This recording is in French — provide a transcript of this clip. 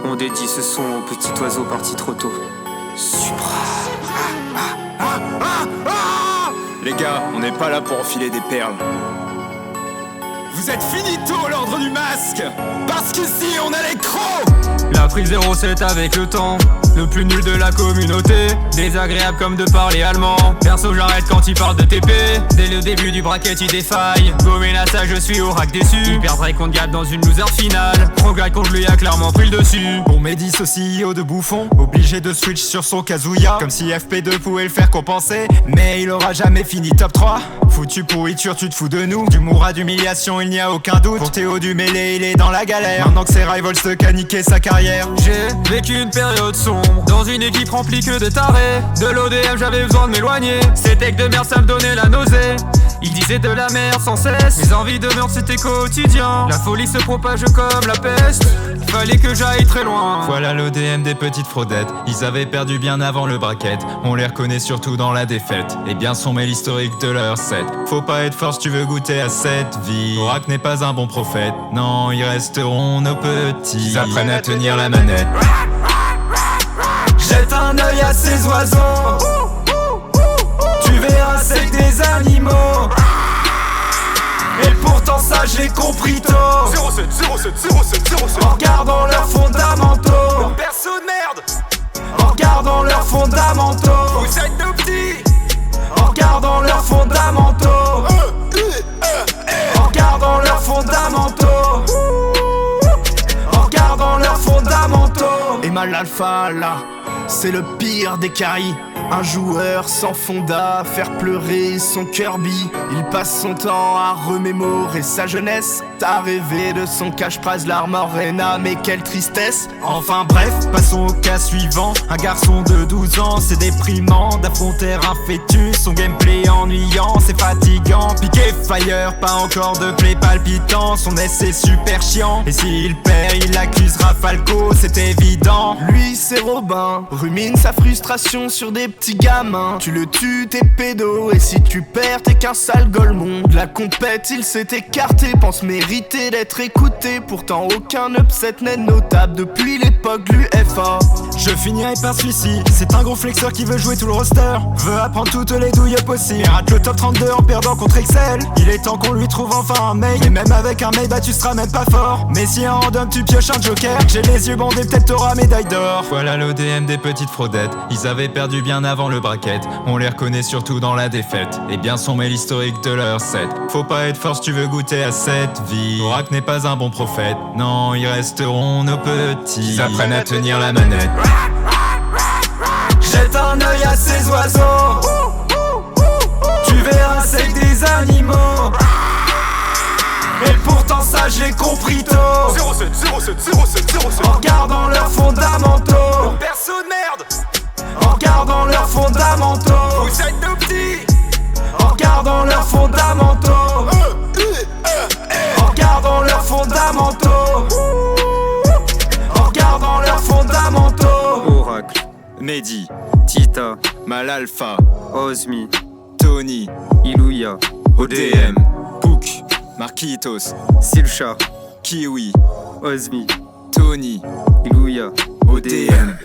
On dédie ce son au petit oiseau parti trop tôt. Supra. Les gars, on n'est pas là pour enfiler des perles. Vous êtes finito l'ordre du masque, parce qu'ici on a les crocs. La prise 07 avec le temps, le plus nul de la communauté. Désagréable comme de parler allemand. Perso j'arrête quand il parle de TP. Dès le début du bracket il défaille. Gommé là ça je suis au rack déçu. Il perdrait contre Gap dans une loser finale. Progrès contre lui a clairement pris le dessus. Bon Mehdi ce CEO de bouffon, obligé de switch sur son Kazuya. Comme si FP2 pouvait le faire compenser, mais il aura jamais fini top 3. Foutu pourriture, tu te fous de nous. D'humour à d'humiliation, il n'y a aucun doute. Pour Théo du mêlé, il est dans la galère. Maintenant que ses rivals se caniquaient sa carrière. J'ai vécu une période sombre dans une équipe remplie que de tarés. De l'ODM j'avais besoin de m'éloigner. Ces techs de merde ça me donnait la nausée. Ils disaient de la merde sans cesse. Mes envies de meurtre c'était quotidien. La folie se propage comme la peste. Fallait que j'aille très loin. Voilà l'ODM des petites fraudettes. Ils avaient perdu bien avant le bracket. On les reconnaît surtout dans la défaite. Et bien son mail historique de leur set. Faut pas être fort si tu veux goûter à cette vie. Oracle n'est pas un bon prophète. Non, ils resteront nos petits. Ils apprennent à tenir la manette. Jette un œil à ces oiseaux. Tu verras c'est que des animaux. Et pourtant ça j'ai compris tôt. 07, 07, 07, 07. En regardant leurs fondamentaux. Leur perso de merde. En regardant leurs fondamentaux. Vous êtes nos petits. En regardant leurs fondamentaux. En regardant leurs fondamentaux. En regardant leurs fondamentaux. Et mal alpha là, c'est le pire des caries. Un joueur sans fonda, faire pleurer son Kirby. Il passe son temps à remémorer sa jeunesse. T'as rêvé de son cache-prize, l'Armorena, mais quelle tristesse. Enfin bref, passons au cas suivant. Un garçon de 12 ans, c'est déprimant d'affronter un fœtus. Son gameplay ennuyant, c'est fatigant. Piqué fire, pas encore de play palpitant. Son essai super chiant. Et s'il perd, il accusera Falco, c'est évident. Lui c'est Robin, rumine sa frustration sur des petits gamins. Tu le tues, t'es pédo, et si tu perds, t'es qu'un sale golemon. De la compète, il s'est écarté, pense mériter d'être écouté. Pourtant aucun upset n'est notable depuis l'époque de l'UFA. Je finirai par celui-ci, c'est un gros flexeur qui veut jouer tout le roster. Veut apprendre toutes les douilles possibles. Et rate le top 32 en perdant contre Excel. Il est temps qu'on lui trouve enfin un mail. Et même avec un mail, bah tu seras même pas fort. Mais si un random tu pioches un joker, j'ai les yeux bandés, peut-être t'auras médaille d'or. Voilà l'ODM des petites fraudettes. Ils avaient perdu bien avant le bracket. On les reconnaît surtout dans la défaite. Et bien son mail historique de leur set. Faut pas être fort si tu veux goûter à cette vie. Oracle n'est pas un bon prophète. Non, ils resteront nos petits. Ils apprennent à tenir la manette. Jette un œil à ces oiseaux. Tu verras c'est que des animaux. Et pourtant ça j'ai compris tôt. 07, 07, 07, 07. En regardant leurs fondamentaux. Perso de merde. En regardant leurs fondamentaux. Vous êtes nos petits. En regardant leurs fondamentaux. En regardant leurs fondamentaux. En regardant leurs fondamentaux. Oracle, Mehdi, Tita, Mal Alpha, Ozmi, Tony, Iluya, ODM, Pook, Marquitos, Silcha, Kiwi, Ozmi, Tony, Iluya, ODM.